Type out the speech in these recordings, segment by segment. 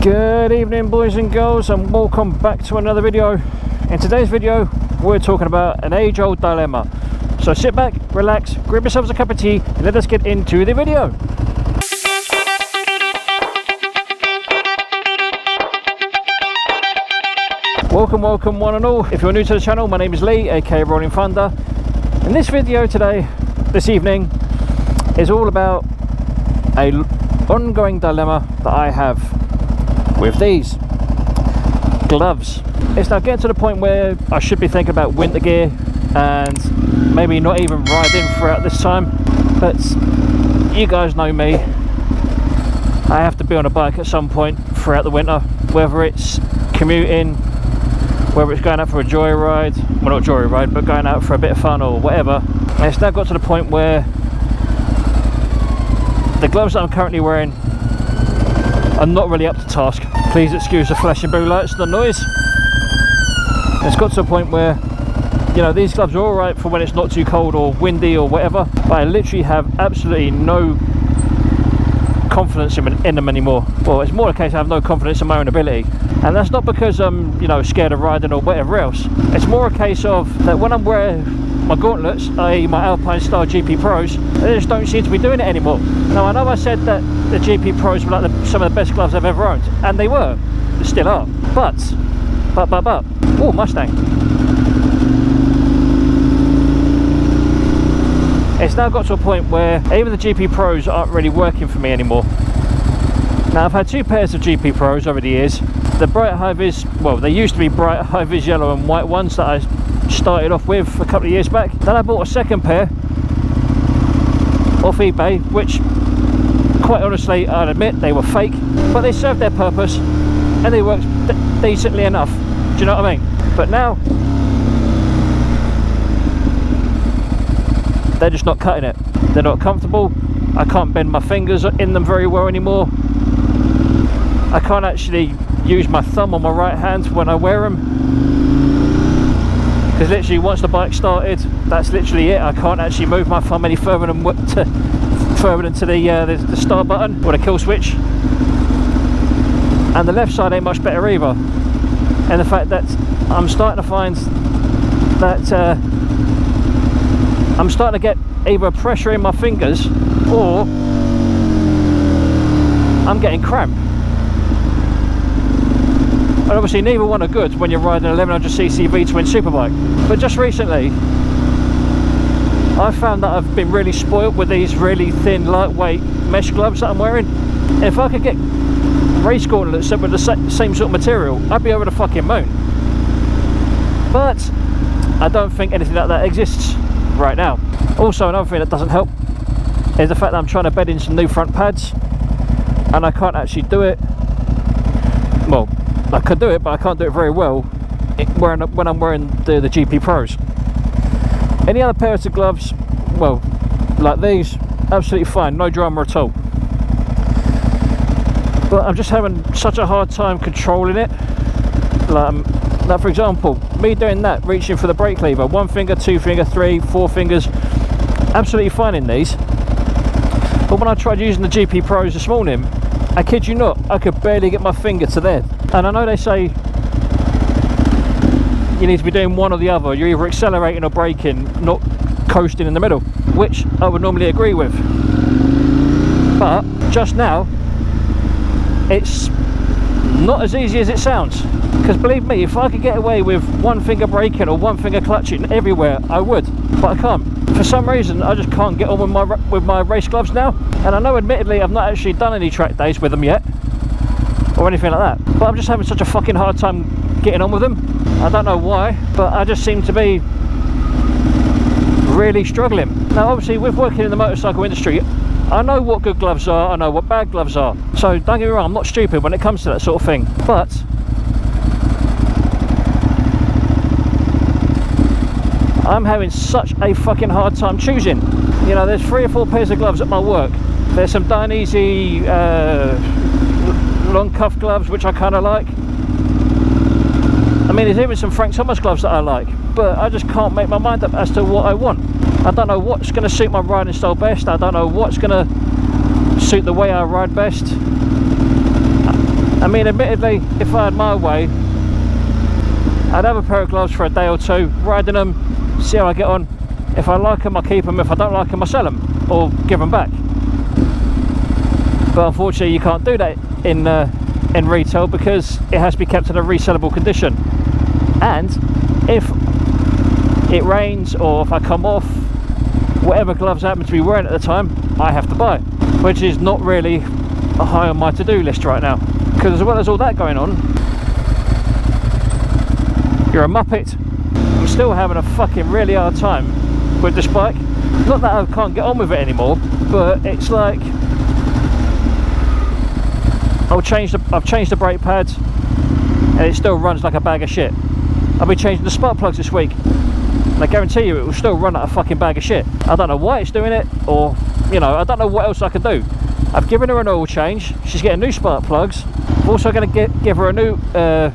Good evening, boys and girls, and welcome back to another video. In today's video we're talking about an age-old dilemma, so sit back, relax, grab yourselves a cup of tea and let us get into the video. Welcome one and all. If you're new to the channel, my name is Lee, aka Rollin Thunder, and this video this evening is all about an ongoing dilemma that I have with these gloves. It's now getting to the point where I should be thinking about winter gear and maybe not even riding throughout this time, but you guys know me, I have to be on a bike at some point throughout the winter, whether it's commuting, whether it's going out for a joyride, well not joyride, but going out for a bit of fun or whatever. And it's now got to the point where the gloves that I'm currently wearing are not really up to task. Please excuse the flashing blue lights, the noise. It's got to a point where, you know, these gloves are alright for when it's not too cold or windy or whatever, but I literally have absolutely no confidence in them anymore. Well, it's more a case I have no confidence in my own ability, and that's not because I'm, you know, scared of riding or whatever else. It's more a case of that when I'm wearing my gauntlets, i.e. my Alpinestars GP Pros, they just don't seem to be doing it anymore. Now I know I said that the GP Pros were like some of the best gloves I've ever owned, and they were, they still are, but, oh, Mustang. It's now got to a point where even the GP Pros aren't really working for me anymore. Now I've had two pairs of GP Pros over the years. The bright high-vis, well, they used to be bright high-vis yellow and white ones that I started off with a couple of years back. Then I bought a second pair off eBay, which quite honestly I'll admit they were fake, but they served their purpose and they worked decently enough. Do you know what I mean? But now they're just not cutting it. They're not comfortable. I can't bend my fingers in them very well anymore. I can't actually use my thumb on my right hand when I wear them, because literally once the bike started, that's literally it. I can't actually move my thumb any further than to the start button or the kill switch. And the left side ain't much better either. And the fact that I'm starting to find that I'm starting to get either pressure in my fingers or I'm getting cramp. And obviously neither one are good when you're riding an 1100cc V-twin superbike. But just recently I found that I've been really spoilt with these really thin, lightweight mesh gloves that I'm wearing. And if I could get race gauntlets with the same sort of material, I'd be over the fucking moon. But I don't think anything like that exists right now. Also, another thing that doesn't help is the fact that I'm trying to bed in some new front pads and I can't actually do it. Well, I could do it, but I can't do it very well when I'm wearing the GP Pros. Any other pairs of gloves, well, like these, absolutely fine, no drama at all. But I'm just having such a hard time controlling it. Like for example, me doing that, reaching for the brake lever, one finger, two finger, three, four fingers, absolutely fine in these. But when I tried using the GP Pros this morning, I kid you not, I could barely get my finger to there. And I know they say you need to be doing one or the other. You're either accelerating or braking, not coasting in the middle, which I would normally agree with. But just now, it's not as easy as it sounds. Because believe me, if I could get away with one finger braking or one finger clutching everywhere, I would. But I can't. For some reason, I just can't get on with my race gloves now. And I know, admittedly, I've not actually done any track days with them yet, or anything like that. But I'm just having such a fucking hard time getting on with them. I don't know why, but I just seem to be really struggling. Now, obviously, with working in the motorcycle industry, I know what good gloves are, I know what bad gloves are. So don't get me wrong, I'm not stupid when it comes to that sort of thing. But I'm having such a fucking hard time choosing. You know, there's 3 or 4 pairs of gloves at my work. There's some Dainese long cuff gloves, which I kind of like. I mean, there's even some Frank Thomas gloves that I like, but I just can't make my mind up as to what I want. I don't know what's going to suit my riding style best. I don't know what's going to suit the way I ride best. I mean, admittedly, if I had my way, I'd have a pair of gloves for a day or two, riding them, see how I get on. If I like them, I keep them. If I don't like them, I sell them or give them back. But unfortunately, you can't do that in retail because it has to be kept in a resellable condition. And if it rains or if I come off, whatever gloves I happen to be wearing at the time, I have to buy, which is not really high on my to-do list right now. Because as well as all that going on, you're a muppet. I'm still having a fucking really hard time with this bike. Not that I can't get on with it anymore, but it's like I've changed the brake pads and it still runs like a bag of shit. I'll be changing the spark plugs this week, and I guarantee you it will still run like a fucking bag of shit. I don't know why it's doing it, or you know, I don't know what else I can do. I've given her an oil change. She's getting new spark plugs. I'm also going to give her a new air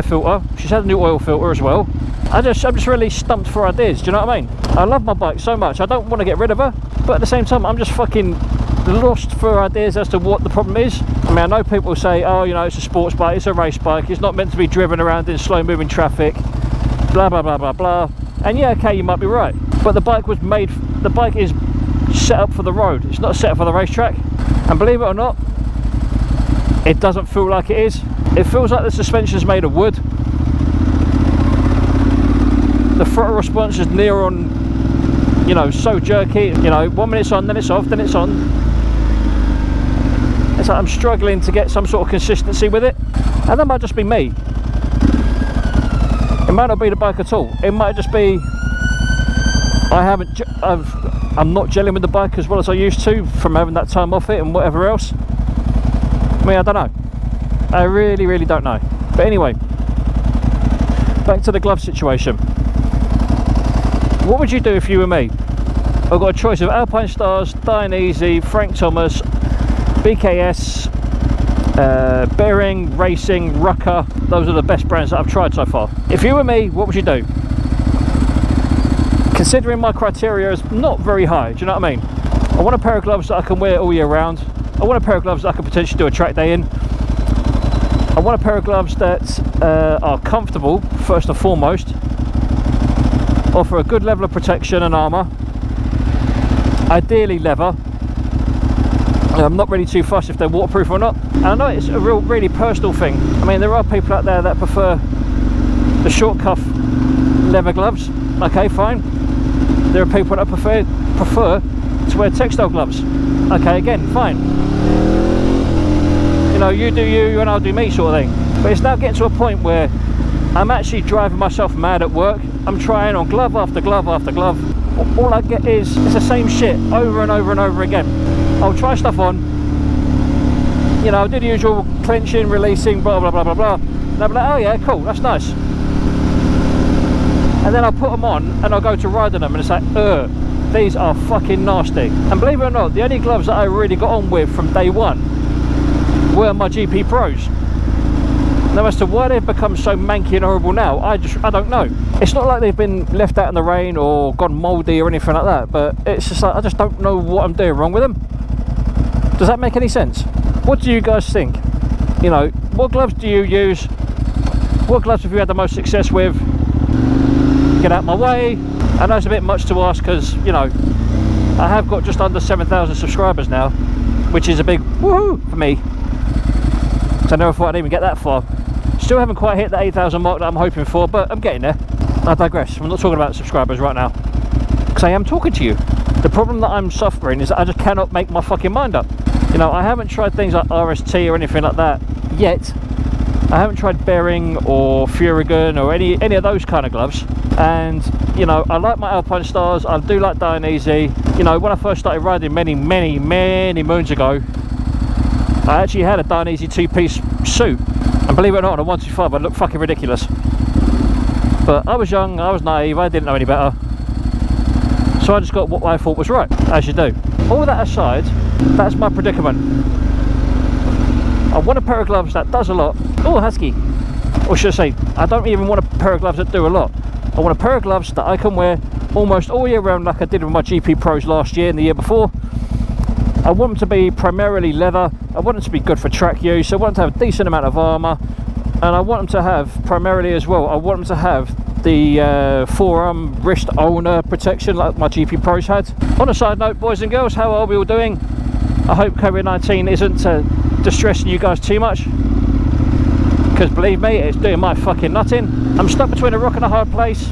filter. She's had a new oil filter as well. I'm just really stumped for ideas. Do you know what I mean? I love my bike so much. I don't want to get rid of her, but at the same time, I'm just fucking lost for ideas as to what the problem is. I mean, I know people say, oh, you know, it's a sports bike, it's a race bike, it's not meant to be driven around in slow moving traffic, blah blah blah blah blah. And yeah, okay, you might be right, but the bike is set up for the road. It's not set up for the racetrack. And believe it or not, it doesn't feel like it is. It feels like the suspension is made of wood. The throttle response is near on, you know, so jerky. You know, 1 minute's on, then it's off, then it's on. It's like I'm struggling to get some sort of consistency with it, and that might just be me. It might not be the bike at all. It might just be I'm not gelling with the bike as well as I used to from having that time off it and whatever else. I mean, I don't know. I really, really don't know. But anyway, back to the glove situation. What would you do if you were me? I've got a choice of Alpinestars, Dainese, Frank Thomas, BKS, Bearing, Racing, Rucker. Those are the best brands that I've tried so far. If you were me, what would you do? Considering my criteria is not very high, do you know what I mean? I want a pair of gloves that I can wear all year round. I want a pair of gloves that I can potentially do a track day in. I want a pair of gloves that are comfortable, first and foremost, offer a good level of protection and armour, ideally leather. I'm not really too fussed if they're waterproof or not. And I know it's a really personal thing. I mean, there are people out there that prefer the short cuff leather gloves. Okay, fine. There are people that prefer to wear textile gloves. Okay, again, fine. You know, you do you and I'll do me sort of thing. But it's now getting to a point where I'm actually driving myself mad at work. I'm trying on glove after glove after glove. All I get is it's the same shit over and over and over again. I'll try stuff on, you know, I'll do the usual clenching, releasing, blah blah blah blah blah, and I'll be like, oh yeah, cool, that's nice. And then I'll put them on and I'll go to riding them and it's like, these are fucking nasty. And believe it or not, the only gloves that I really got on with from day one were my GP Pros. Now, as to why they've become so manky and horrible now, I don't know. It's not like they've been left out in the rain or gone mouldy or anything like that, but it's just like I just don't know what I'm doing wrong with them. Does that make any sense? What do you guys think? You know, what gloves do you use? What gloves have you had the most success with? Get out my way. I know it's a bit much to ask because, you know, I have got just under 7,000 subscribers now, which is a big woohoo for me. I never thought I'd even get that far. Still haven't quite hit the 8,000 mark that I'm hoping for, but I'm getting there. I digress. I'm not talking about subscribers right now, because I am talking to you. The problem that I'm suffering is that I just cannot make my fucking mind up. You know, I haven't tried things like RST or anything like that yet. I haven't tried Bearing or Furigan or any of those kind of gloves. And, you know, I like my Alpinestars. I do like Dainese. You know, when I first started riding many moons ago, I actually had a Dainese two-piece suit, and believe it or not, on a 125 I looked fucking ridiculous. But I was young, I was naive, I didn't know any better, so I just got what I thought was right, as you do. All that aside, that's my predicament. I want a pair of gloves that does a lot. Oh, husky. Or should I say, I don't even want a pair of gloves that do a lot. I want a pair of gloves that I can wear almost all year round, like I did with my GP Pros last year and the year before. I want them to be primarily leather. I want them to be good for track use. I want them to have a decent amount of armour, and I want them to have primarily as well, I want them to have the forearm wrist ulnar protection like my GP Pros had. On a side note, boys and girls, how are we all doing? I hope COVID-19 isn't distressing you guys too much, because believe me, it's doing my fucking nutting. I'm stuck between a rock and a hard place.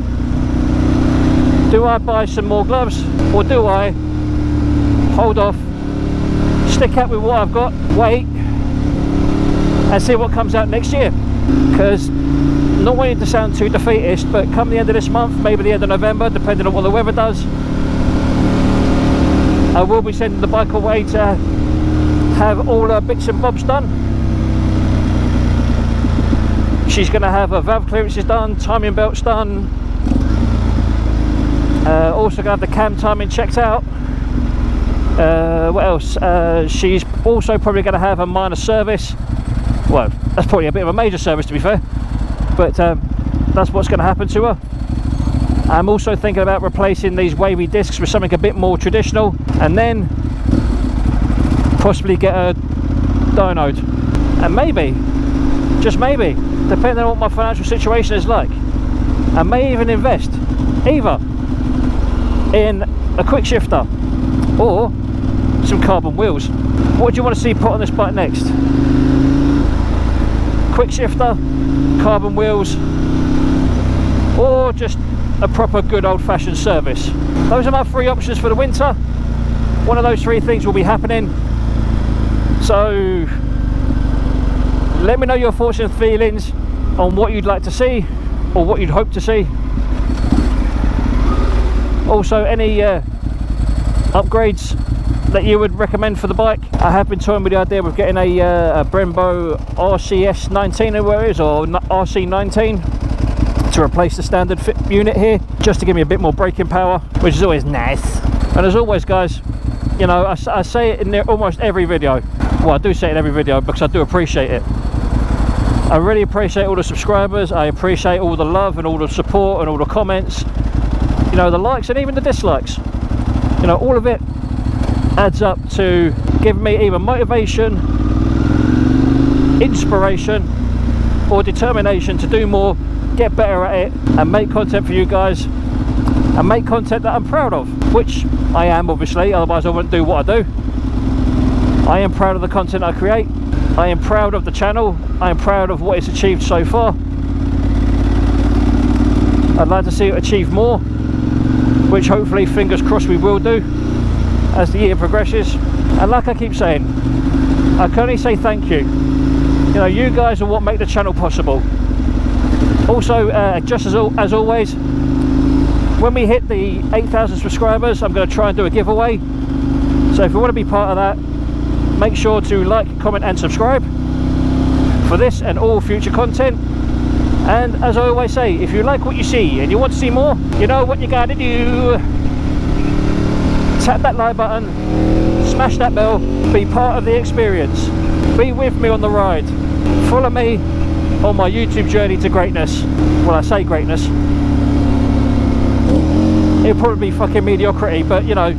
Do I buy some more gloves, or do I hold off, stick out with what I've got, wait and see what comes out next year? Because, not wanting to sound too defeatist, but come the end of this month, maybe the end of November, depending on what the weather does, I will be sending the bike away to have all her bits and bobs done. She's going to have her valve clearances done, timing belts done, also going to have the cam timing checked out. What else? She's also probably going to have a minor service. Well, that's probably a bit of a major service, to be fair, but that's what's going to happen to her. I'm also thinking about replacing these wavy discs with something a bit more traditional, and then possibly get a dynoed, and maybe, just maybe, depending on what my financial situation is like, I may even invest either in a quick shifter or some carbon wheels. What do you want to see put on this bike next? Quick shifter, carbon wheels, or just a proper good old-fashioned service? Those are my three options for the winter. One of those three things will be happening. So let me know your thoughts and feelings on what you'd like to see or what you'd hope to see. Also, any upgrades that you would recommend for the bike. I have been toying with the idea of getting a Brembo RCS 19 or where it is, or RC19, to replace the standard fit unit here, just to give me a bit more braking power, which is always nice. And as always, guys, you know, I say it in almost every video. Well, I do say it in every video because I do appreciate it. I really appreciate all the subscribers. I appreciate all the love and all the support and all the comments, you know, the likes and even the dislikes. You know, all of it adds up to giving me either motivation, inspiration, or determination to do more, get better at it, and make content for you guys, and make content that I'm proud of, which I am, obviously, otherwise I wouldn't do what I do. I am proud of the content I create. I am proud of the channel. I am proud of what it's achieved so far. I'd like to see it achieve more, which hopefully, fingers crossed, we will do as the year progresses. And like I keep saying, I can only say thank you. You know, you guys are what make the channel possible. Also, just as always, when we hit the 8,000 subscribers, I'm going to try and do a giveaway. So if you want to be part of that, make sure to like, comment and subscribe for this and all future content. And as I always say, if you like what you see and you want to see more, you know what you gotta do. Tap that like button, smash that bell, be part of the experience, be with me on the ride, follow me on my YouTube journey to greatness. Well, I say greatness, it'll probably be fucking mediocrity, but you know,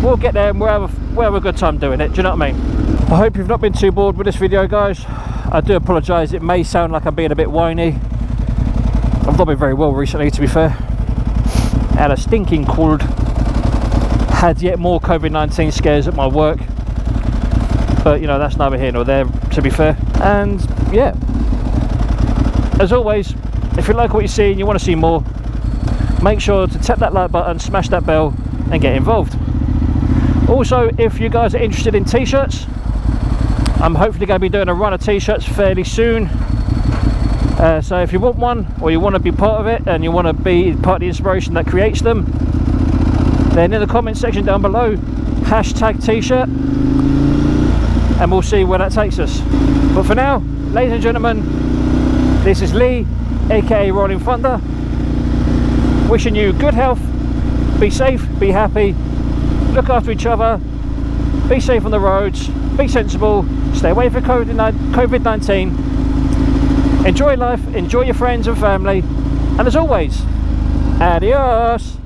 we'll get there and we'll have a good time doing it. Do you know what I mean? I hope you've not been too bored with this video, guys. I do apologise, it may sound like I'm being a bit whiny. I've not been very well recently, to be fair. Had a stinking cold. Had yet more COVID-19 scares at my work. But, you know, that's neither here nor there, to be fair. And, yeah. As always, if you like what you see and you want to see more, make sure to tap that like button, smash that bell, and get involved. Also, if you guys are interested in t-shirts, I'm hopefully going to be doing a run of t-shirts fairly soon. So if you want one, or you want to be part of it, and you want to be part of the inspiration that creates them, then in the comment section down below, hashtag t-shirt, and we'll see where that takes us. But for now, ladies and gentlemen, this is Lee, aka Rollin Thunder, wishing you good health, be safe, be happy, look after each other, be safe on the roads, be sensible, stay away from COVID-19, enjoy life, enjoy your friends and family, and as always, adios.